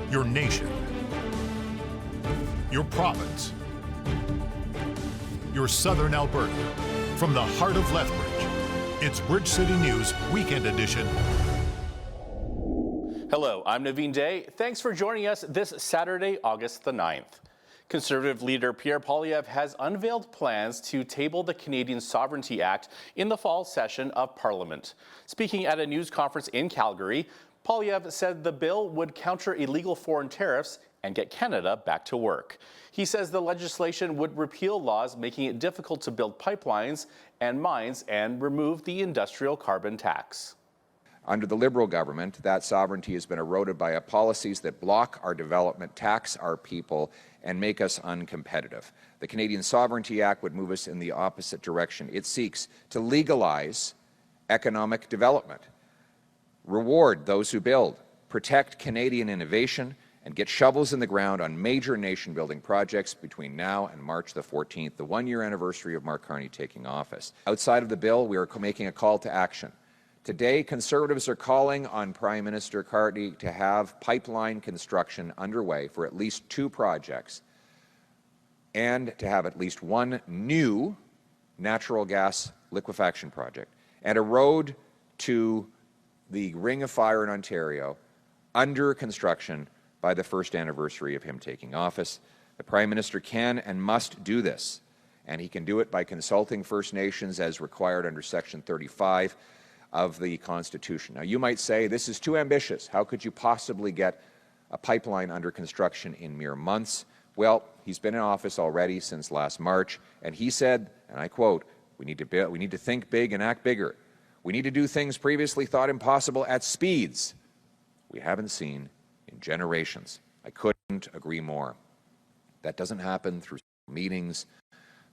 your nation, your province, your southern Alberta. From the heart of Lethbridge, it's Bridge City News Weekend Edition. Hello, I'm Naveen Day. Thanks for joining us this Saturday, August the 9th. Conservative Leader Pierre Poilievre has unveiled plans to table the Canadian Sovereignty Act in the fall session of Parliament. Speaking at a news conference in Calgary, Poilievre said the bill would counter illegal foreign tariffs and get Canada back to work. He says the legislation would repeal laws making it difficult to build pipelines and mines and remove the industrial carbon tax. Under the Liberal government, that sovereignty has been eroded by policies that block our development, tax our people, and make us uncompetitive. The Canadian Sovereignty Act would move us in the opposite direction. It seeks to legalize economic development, reward those who build, protect Canadian innovation, and get shovels in the ground on major nation-building projects between now and March the 14th, the one-year anniversary of Mark Carney taking office. Outside of the bill, we are making a call to action. Today, Conservatives are calling on Prime Minister Carney to have pipeline construction underway for at least 2 projects and to have at least 1 new natural gas liquefaction project and a road to the Ring of Fire in Ontario under construction by the first anniversary of him taking office. The Prime Minister can and must do this, and he can do it by consulting First Nations as required under Section 35 of the Constitution. Now, you might say, this is too ambitious. How could you possibly get a pipeline under construction in mere months? Well, he's been in office already since last March, and he said, and I quote, we need to think big and act bigger. We need to do things previously thought impossible at speeds we haven't seen in generations. I couldn't agree more. That doesn't happen through meetings,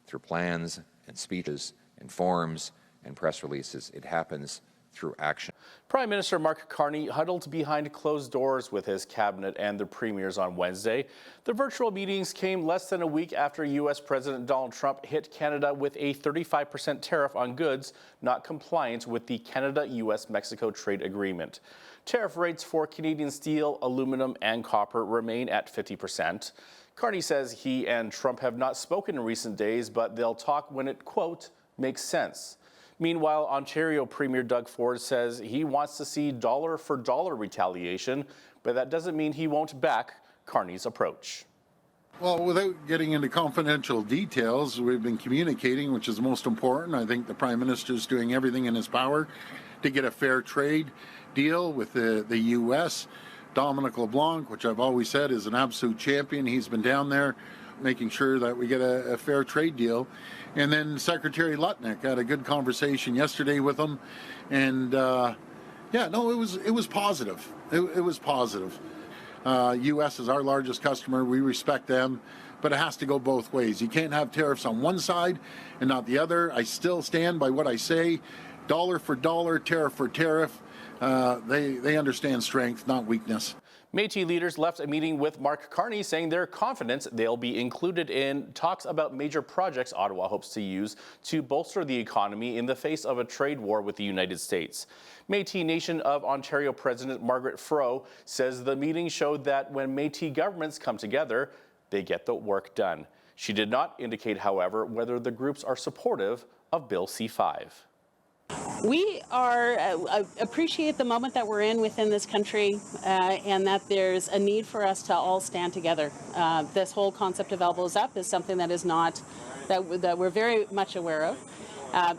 through plans and speeches and forums and press releases. It happens through action. Prime Minister Mark Carney huddled behind closed doors with his cabinet and the premiers on Wednesday. The virtual meetings came less than a week after U.S. President Donald Trump hit Canada with a 35% tariff on goods not compliant with the Canada-U.S.-Mexico trade agreement. Tariff rates for Canadian steel, aluminum, and copper remain at 50%. Carney says he and Trump have not spoken in recent days, but they'll talk when it, quote, makes sense. Meanwhile, Ontario Premier Doug Ford says he wants to see dollar-for-dollar retaliation, but that doesn't mean he won't back Carney's approach. Well, without getting into confidential details, we've been communicating, which is most important. I think the Prime Minister is doing everything in his power to get a fair trade deal with the U.S. Dominic LeBlanc, which I've always said is an absolute champion. He's been down there making sure that we get a fair trade deal. And then Secretary Lutnick had a good conversation yesterday with him. And yeah, no, it was positive. It was positive. U.S. is our largest customer. We respect them, but it has to go both ways. You can't have tariffs on one side and not the other. I still stand by what I say. Dollar for dollar, tariff for tariff. They understand strength, not weakness. Métis leaders left a meeting with Mark Carney saying they're confident they'll be included in talks about major projects Ottawa hopes to use to bolster the economy in the face of a trade war with the United States. Métis Nation of Ontario President Margaret Froh says the meeting showed that when Métis governments come together, they get the work done. She did not indicate, however, whether the groups are supportive of Bill C-5. We appreciate the moment that we're in within this country and that there's a need for us to all stand together. This whole concept of elbows up is something that is not, that we're very much aware of.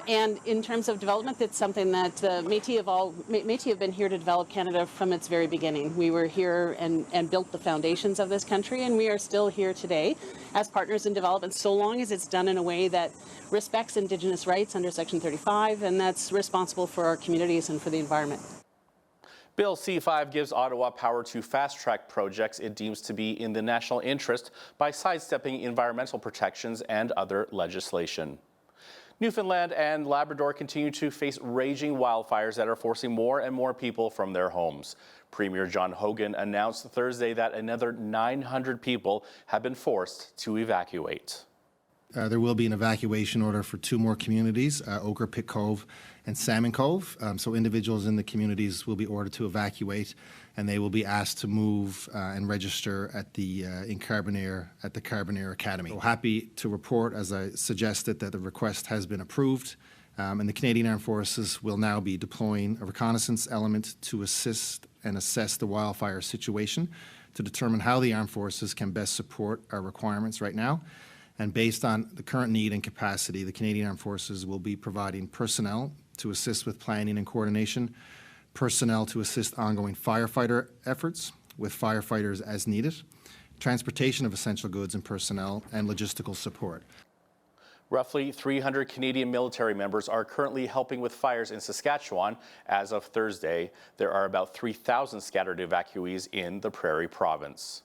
And in terms of development, it's something that Métis have been here to develop Canada from its very beginning. We were here and built the foundations of this country, and we are still here today as partners in development, so long as it's done in a way that respects Indigenous rights under Section 35, and that's responsible for our communities and for the environment. Bill C-5 gives Ottawa power to fast-track projects it deems to be in the national interest by sidestepping environmental protections and other legislation. Newfoundland and Labrador continue to face raging wildfires that are forcing more and more people from their homes. Premier John Hogan announced Thursday that another 900 people have been forced to evacuate. there will be an evacuation order for 2 more communities, Ochre Pit Cove and Salmon Cove. So individuals in the communities will be ordered to evacuate, and they will be asked to move and register at the in Carbonear at the Carbonear Academy. So happy to report, as I suggested, that the request has been approved, and the Canadian Armed Forces will now be deploying a reconnaissance element to assist and assess the wildfire situation to determine how the armed forces can best support our requirements right now. And based on the current need and capacity, the Canadian Armed Forces will be providing personnel to assist with planning and coordination, personnel to assist ongoing firefighter efforts with firefighters as needed, transportation of essential goods and personnel, and logistical support. Roughly 300 Canadian military members are currently helping with fires in Saskatchewan. As of Thursday, there are about 3,000 scattered evacuees in the Prairie Province.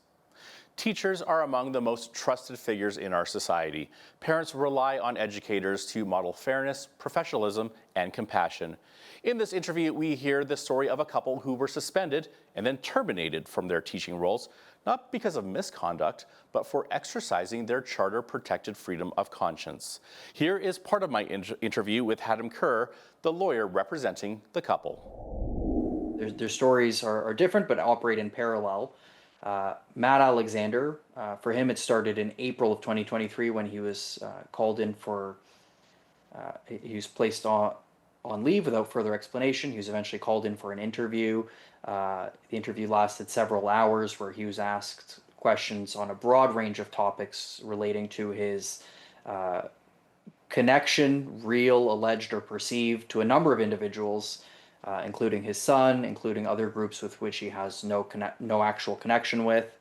Teachers are among the most trusted figures in our society. Parents rely on educators to model fairness, professionalism, and compassion. In this interview, we hear the story of a couple who were suspended and then terminated from their teaching roles, not because of misconduct, but for exercising their charter-protected freedom of conscience. Here is part of my interview with Haddam Kerr, the lawyer representing the couple. Their stories are different, but operate in parallel. Matt Alexander, for him it started in April of 2023 when he was called in for, he was placed on leave without further explanation. He was eventually called in for an interview. The interview lasted several hours where he was asked questions on a broad range of topics relating to his connection, real, alleged, or perceived, to a number of individuals, including his son, including other groups with which he has no actual connection with.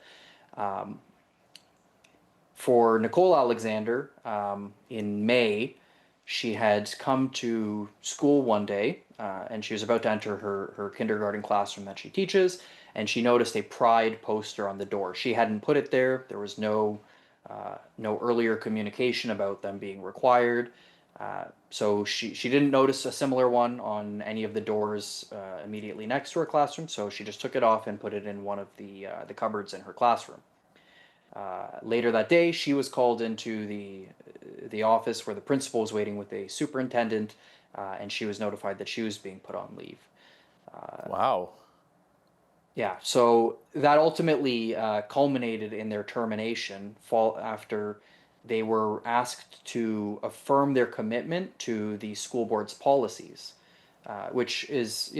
For Nicole Alexander, in May, she had come to school one day, and she was about to enter her kindergarten classroom that she teaches, and she noticed a Pride poster on the door. She hadn't put it there. There was no earlier communication about them being required. So she didn't notice a similar one on any of the doors immediately next to her classroom, so she just took it off and put it in one of the cupboards in her classroom. Later that day, she was called into the office where the principal was waiting with a superintendent, and she was notified that she was being put on leave. Wow. Yeah, so that ultimately culminated in their termination after they were asked to affirm their commitment to the school board's policies, which is,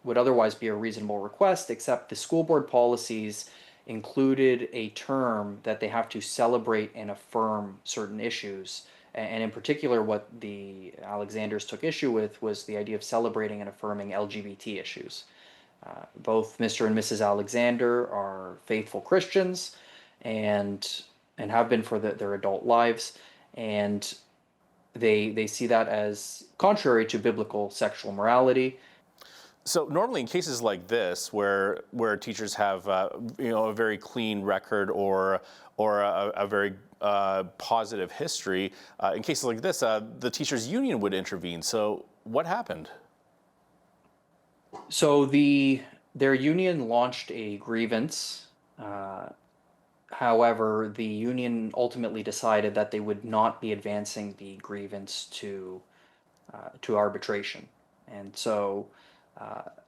would otherwise be a reasonable request, except the school board policies included a term that they have to celebrate and affirm certain issues. And in particular, what the Alexanders took issue with was the idea of celebrating and affirming LGBT issues. Both Mr. and Mrs. Alexander are faithful Christians and have been for their adult lives, and they see that as contrary to biblical sexual morality. So normally in cases like this, where teachers have a very clean record or a very positive history, in cases like this, the teachers' union would intervene. So what happened? So their union launched a grievance. However, the union ultimately decided that they would not be advancing the grievance to arbitration, and so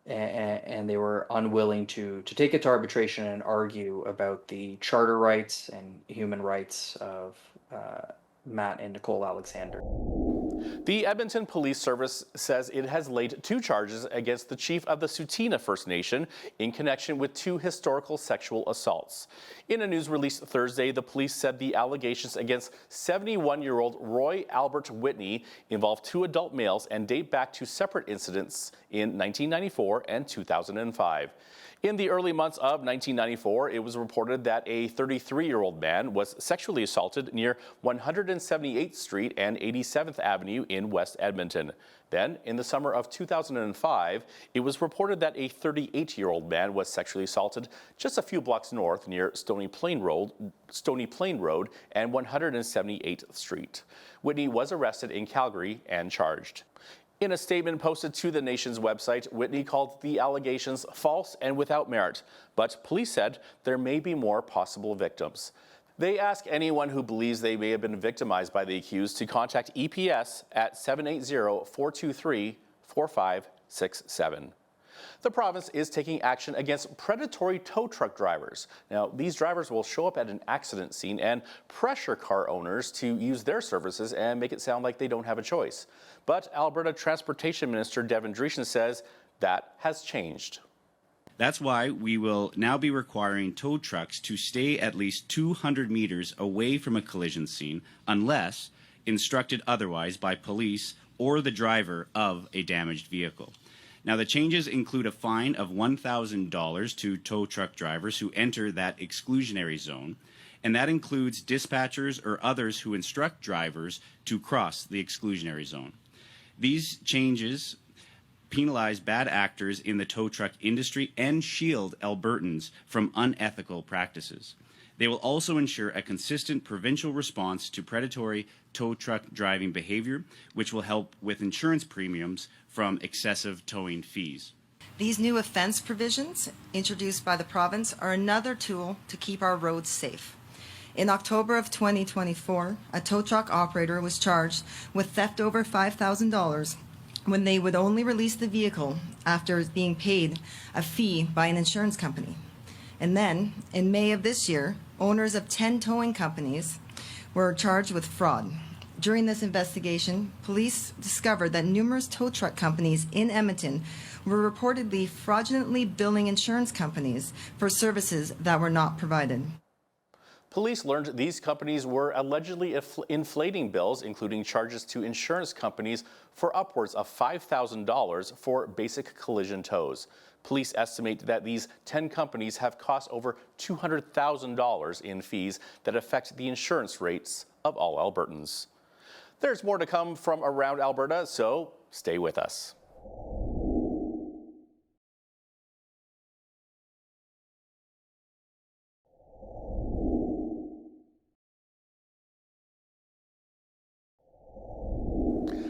and they were unwilling to take it to arbitration and argue about the charter rights and human rights of Matt and Nicole Alexander. The Edmonton Police Service says it has laid 2 charges against the chief of the Tsuut'ina First Nation in connection with 2 historical sexual assaults. In a news release Thursday, the police said the allegations against 71-year-old Roy Albert Whitney involve 2 adult males and date back to separate incidents in 1994 and 2005. In the early months of 1994, it was reported that a 33-year-old man was sexually assaulted near 178th Street and 87th Avenue in West Edmonton. Then, in the summer of 2005, it was reported that a 38-year-old man was sexually assaulted just a few blocks north near Stony Plain Road and 178th Street. Whitney was arrested in Calgary and charged. In a statement posted to the Nation's website, Whitney called the allegations false and without merit, but police said there may be more possible victims. They ask anyone who believes they may have been victimized by the accused to contact EPS at 780-423-4567. The province is taking action against predatory tow truck drivers. Now, these drivers will show up at an accident scene and pressure car owners to use their services and make it sound like they don't have a choice. But Alberta Transportation Minister Devin Dreeshen says that has changed. That's why we will now be requiring tow trucks to stay at least 200 meters away from a collision scene unless instructed otherwise by police or the driver of a damaged vehicle. Now, the changes include a fine of $1,000 to tow truck drivers who enter that exclusionary zone, and that includes dispatchers or others who instruct drivers to cross the exclusionary zone. These changes penalize bad actors in the tow truck industry and shield Albertans from unethical practices. They will also ensure a consistent provincial response to predatory tow truck driving behavior, which will help with insurance premiums from excessive towing fees. These new offense provisions introduced by the province are another tool to keep our roads safe. In October of 2024, a tow truck operator was charged with theft over $5,000 when they would only release the vehicle after being paid a fee by an insurance company. And then, in May of this year, owners of 10 towing companies were charged with fraud. During this investigation, police discovered that numerous tow truck companies in Edmonton were reportedly fraudulently billing insurance companies for services that were not provided. Police learned these companies were allegedly inflating bills, including charges to insurance companies for upwards of $5,000 for basic collision tows. Police estimate that these 10 companies have cost over $200,000 in fees that affect the insurance rates of all Albertans. There's more to come from around Alberta, so stay with us.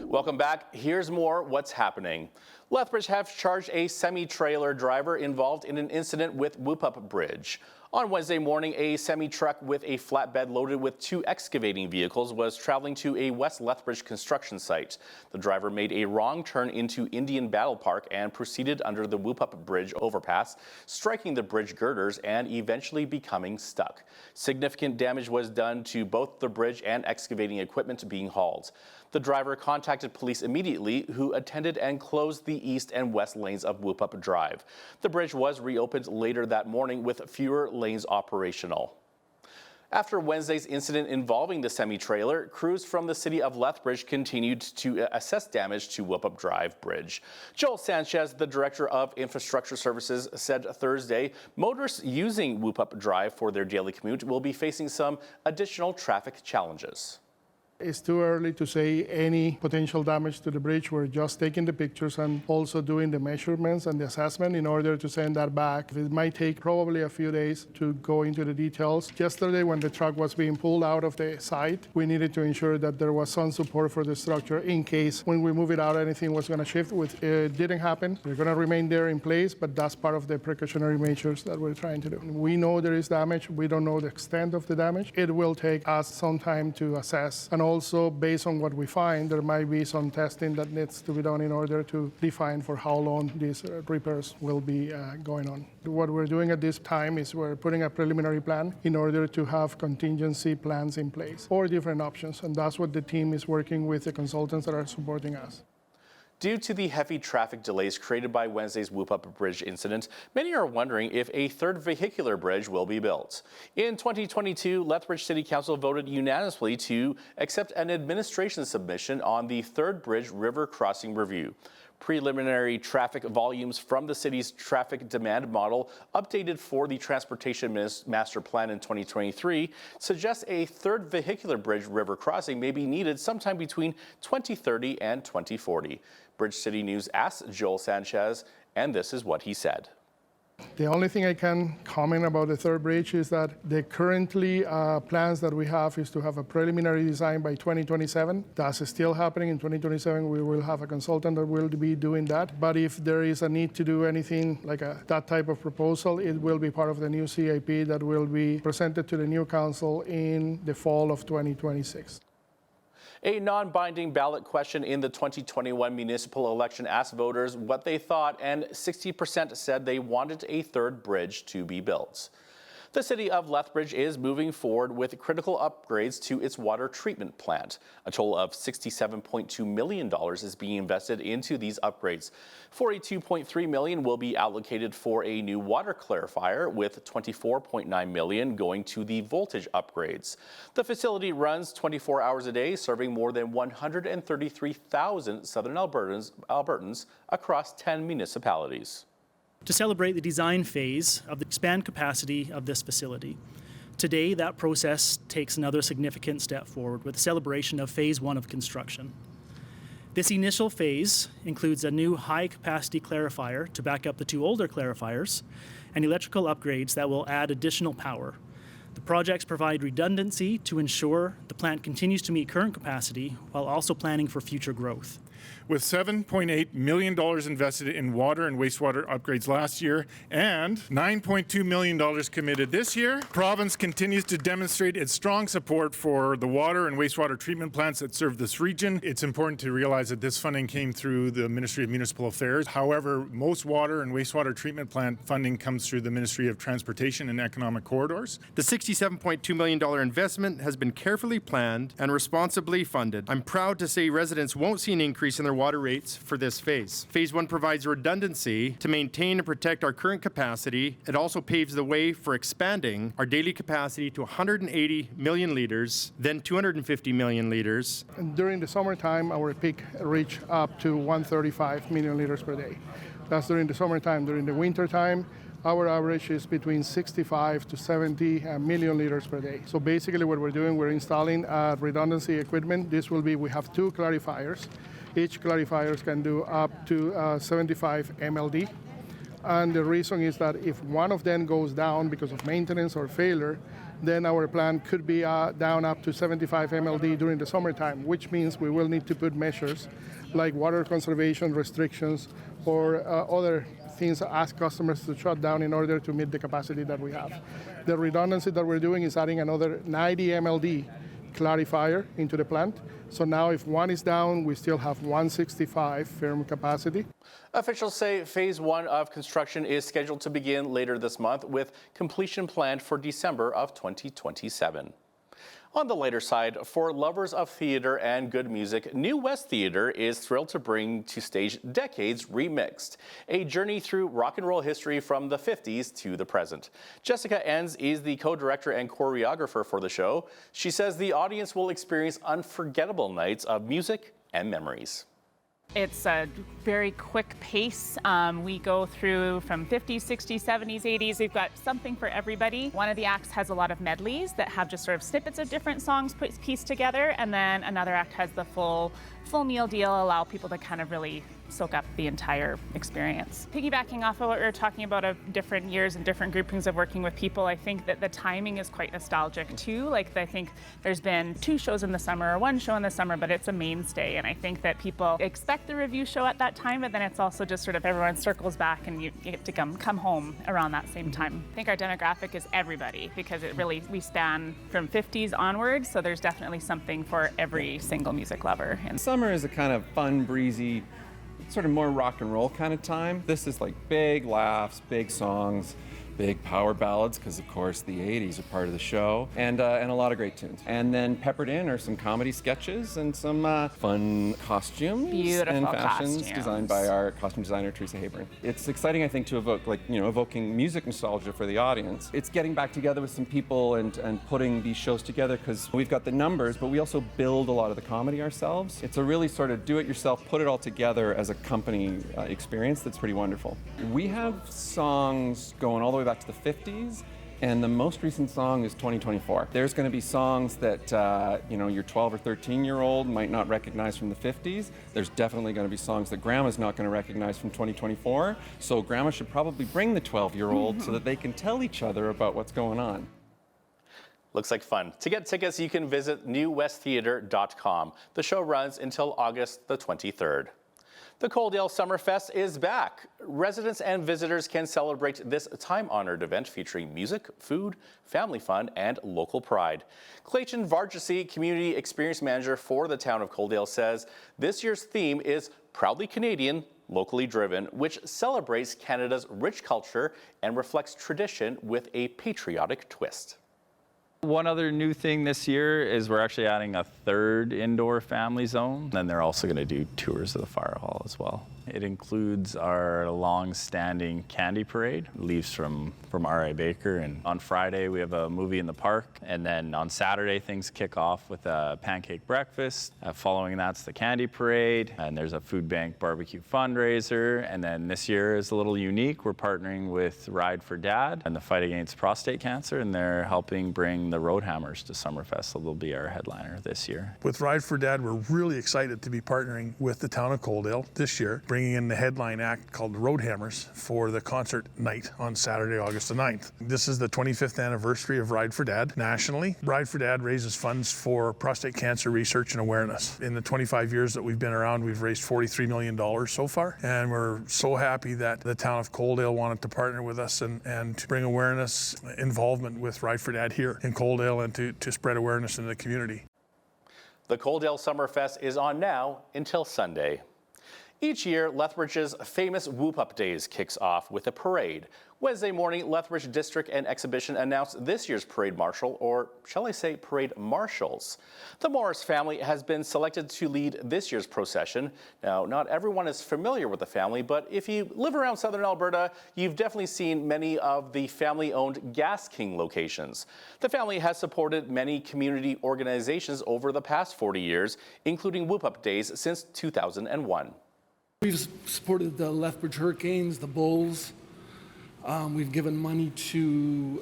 Welcome back. Here's more what's happening. Lethbridge have charged a semi-trailer driver involved in an incident with Whoop-Up Bridge. On Wednesday morning, a semi-truck with a flatbed loaded with 2 excavating vehicles was traveling to a West Lethbridge construction site. The driver made a wrong turn into Indian Battle Park and proceeded under the Whoop-Up Bridge overpass, striking the bridge girders and eventually becoming stuck. Significant damage was done to both the bridge and excavating equipment being hauled. The driver contacted police immediately, who attended and closed the east and west lanes of Whoop-Up Drive. The bridge was reopened later that morning with fewer lanes operational. After Wednesday's incident involving the semi-trailer, crews from the city of Lethbridge continued to assess damage to Whoop-Up Drive Bridge. Joel Sanchez, the Director of Infrastructure Services, said Thursday motorists using Whoop-Up Drive for their daily commute will be facing some additional traffic challenges. It's too early to say any potential damage to the bridge. We're just taking the pictures and also doing the measurements and the assessment in order to send that back. It might take probably a few days to go into the details. Yesterday, when the truck was being pulled out of the site, we needed to ensure that there was some support for the structure in case when we move it out, anything was going to shift, which it didn't happen. They're going to remain there in place, but that's part of the precautionary measures that we're trying to do. We know there is damage. We don't know the extent of the damage. It will take us some time to assess. And also, based on what we find, there might be some testing that needs to be done in order to define for how long these repairs will be going on. What we're doing at this time is we're putting a preliminary plan in order to have contingency plans in place or different options, and that's what the team is working with the consultants that are supporting us. Due to the heavy traffic delays created by Wednesday's Whoop-Up Bridge incident, many are wondering if a third vehicular bridge will be built. In 2022, Lethbridge City Council voted unanimously to accept an administration submission on the third bridge river crossing review. Preliminary traffic volumes from the city's traffic demand model, updated for the Transportation Master Plan in 2023, suggest a third vehicular bridge river crossing may be needed sometime between 2030 and 2040. Bridge City News asked Joel Sanchez, and this is what he said. The only thing I can comment about the third bridge is that the currently plans that we have is to have a preliminary design by 2027. That's still happening. In 2027, we will have a consultant that will be doing that. But if there is a need to do anything like that type of proposal, it will be part of the new CIP that will be presented to the new council in the fall of 2026. A non-binding ballot question in the 2021 municipal election asked voters what they thought, and 60% said they wanted a third bridge to be built. The city of Lethbridge is moving forward with critical upgrades to its water treatment plant. A total of $67.2 million is being invested into these upgrades. $42.3 million will be allocated for a new water clarifier, with $24.9 million going to the voltage upgrades. The facility runs 24 hours a day, serving more than 133,000 Southern Albertans across 10 municipalities. To celebrate the design phase of the expand capacity of this facility. Today, that process takes another significant step forward with the celebration of phase 1 of construction. This initial phase includes a new high-capacity clarifier to back up the 2 older clarifiers and electrical upgrades that will add additional power. The projects provide redundancy to ensure the plant continues to meet current capacity while also planning for future growth. With $7.8 million invested in water and wastewater upgrades last year and $9.2 million committed this year, the province continues to demonstrate its strong support for the water and wastewater treatment plants that serve this region. It's important to realize that this funding came through the Ministry of Municipal Affairs. However, most water and wastewater treatment plant funding comes through the Ministry of Transportation and Economic Corridors. The $67.2 million investment has been carefully planned and responsibly funded. I'm proud to say residents won't see an increase in their water rates for this phase. Phase 1 provides redundancy to maintain and protect our current capacity. It also paves the way for expanding our daily capacity to 180 million litres, then 250 million litres. During the summertime, our peak reached up to 135 million litres per day. That's during the summertime. During the wintertime, our average is between 65 to 70 million litres per day. So basically what we're doing, we're installing redundancy equipment. We have 2 clarifiers. Each clarifier can do up to 75 MLD. And the reason is that if one of them goes down because of maintenance or failure, then our plant could be down up to 75 MLD during the summertime, which means we will need to put measures like water conservation restrictions or other things, ask customers to shut down in order to meet the capacity that we have. The redundancy that we're doing is adding another 90 MLD clarifier into the plant. So now if one is down, we still have 165 firm capacity. Officials say phase 1 of construction is scheduled to begin later this month, with completion planned for December of 2027. On the lighter side, for lovers of theater and good music, New West Theater is thrilled to bring to stage Decades Remixed, a journey through rock and roll history from the 50s to the present. Jessica Enns is the co-director and choreographer for the show. She says the audience will experience unforgettable nights of music and memories. It's a very quick pace. We go through from 50s, 60s, 70s, 80s. We've got something for everybody. One of the acts has a lot of medleys that have just sort of snippets of different songs pieced together, and then another act has the full meal deal, allow people to kind of really soak up the entire experience. Piggybacking off of what we were talking about of different years and different groupings of working with people, I think that the timing is quite nostalgic too. Like, I think there's been 2 shows in the summer or 1 show in the summer, but it's a mainstay. And I think that people expect the review show at that time, but then it's also just sort of everyone circles back and you get to come home around that same time. I think our demographic is everybody, because we span from 50s onwards. So there's definitely something for every single music lover. And summer is a kind of fun, breezy, sort of more rock and roll kind of time. This is like big laughs, big songs, big power ballads, because of course the 80s are part of the show, and a lot of great tunes. And then peppered in are some comedy sketches and some fun costumes. Beautiful and fashions costumes. Designed by our costume designer, Teresa Hayburn. It's exciting, I think, to evoke, evoking music nostalgia for the audience. It's getting back together with some people and putting these shows together, because we've got the numbers, but we also build a lot of the comedy ourselves. It's a really sort of do-it-yourself, put it all together as a company experience that's pretty wonderful. We have songs going all the way back to the 50s And the most recent song is 2024. There's going to be songs that your 12 or 13-year-old might not recognize from the 50s. There's definitely going to be songs that grandma's not going to recognize from 2024. So grandma should probably bring the 12-year-old so that they can tell each other about what's going on. Looks like fun. To get tickets, you can visit newwesttheatre.com. The show runs until August the 23rd. The Coaldale Summerfest is back. Residents and visitors can celebrate this time-honored event featuring music, food, family fun, and local pride. Clayton Vargasy, Community Experience Manager for the town of Coaldale, says this year's theme is Proudly Canadian, Locally Driven, which celebrates Canada's rich culture and reflects tradition with a patriotic twist. One other new thing this year is we're actually adding a third indoor family zone. Then they're also going to do tours of the fire hall as well. It includes our long-standing candy parade. It leaves from R.I. Baker, and on Friday we have a movie in the park, and then on Saturday things kick off with a pancake breakfast. Following that's the candy parade, and there's a food bank barbecue fundraiser. And then this year is a little unique. We're partnering with Ride for Dad and the fight against prostate cancer, and they're helping bring the Roadhammers to Summerfest, so they'll be our headliner this year. With Ride for Dad, we're really excited to be partnering with the town of Coaldale this year, bringing in the headline act called the Roadhammers for the concert night on Saturday, August the 9th. This is the 25th anniversary of Ride for Dad nationally. Ride for Dad raises funds for prostate cancer research and awareness. In the 25 years that we've been around, we've raised $43 million so far, and we're so happy that the town of Coaldale wanted to partner with us and to bring awareness, involvement with Ride for Dad here in Coaldale, and to spread awareness in the community. The Coaldale Summerfest is on now until Sunday. Each year, Lethbridge's famous Whoop Up Days kicks off with a parade. Wednesday morning, Lethbridge District and Exhibition announced this year's parade marshal, or shall I say parade marshals. The Morris family has been selected to lead this year's procession. Now, not everyone is familiar with the family, but if you live around southern Alberta, you've definitely seen many of the family-owned Gas King locations. The family has supported many community organizations over the past 40 years, including Whoop Up Days since 2001. We've supported the Lethbridge Hurricanes, the Bulls. We've given money to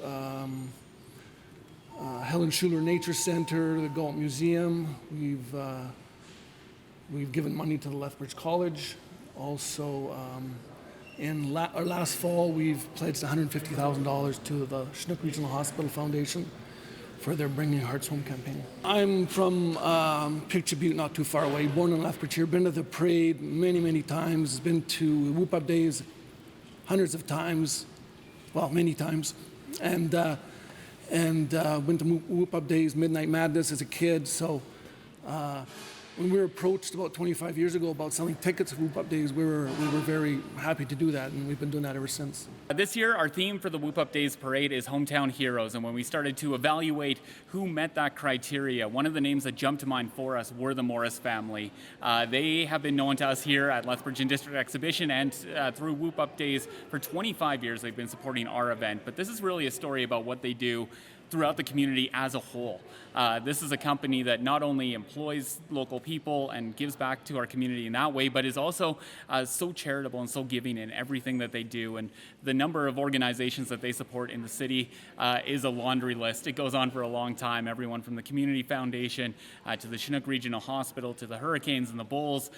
Helen Schuler Nature Center, the Galt Museum. We've given money to the Lethbridge College. Also, last fall, we've pledged $150,000 to the Chinook Regional Hospital Foundation for their Bringing Hearts Home campaign. I'm from Picture Butte, not too far away, born in Lethbridge here. Been to the parade many, many times. Been to Whoop Up Days hundreds of times, well, many times. And went to Whoop Up Days, Midnight Madness as a kid. So when we were approached about 25 years ago about selling tickets to Whoop Up Days, we were very happy to do that, and we've been doing that ever since. This year, our theme for the Whoop Up Days parade is Hometown Heroes, and when we started to evaluate who met that criteria, one of the names that jumped to mind for us were the Morris family. They have been known to us here at Lethbridge and District Exhibition and through Whoop Up Days for 25 years. They've been supporting our event, but this is really a story about what they do throughout the community as a whole. This is a company that not only employs local people and gives back to our community in that way, but is also so charitable and so giving in everything that they do. And the number of organizations that they support in the city is a laundry list. It goes on for a long time. Everyone from the Community Foundation to the Chinook Regional Hospital to the Hurricanes and the Bulls.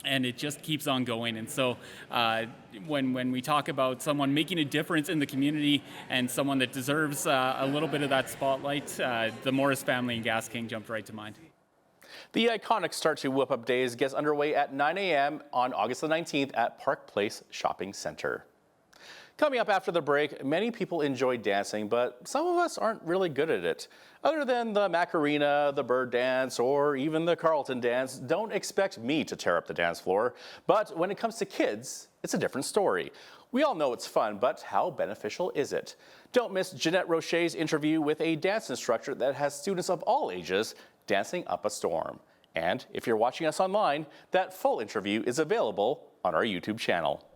And it just keeps on going. And so when we talk about someone making a difference in the community and someone that deserves a little bit of that spotlight, the Morris family and Gas King jumped right to mind. The iconic start to Whoop Up Days gets underway at 9 a.m. on August the 19th at Park Place Shopping Center. Coming up after the break, many people enjoy dancing, but some of us aren't really good at it. Other than the Macarena, the Bird Dance, or even the Carlton Dance, don't expect me to tear up the dance floor. But when it comes to kids, it's a different story. We all know it's fun, but how beneficial is it? Don't miss Jeanette Roche's interview with a dance instructor that has students of all ages dancing up a storm. And if you're watching us online, that full interview is available on our YouTube channel.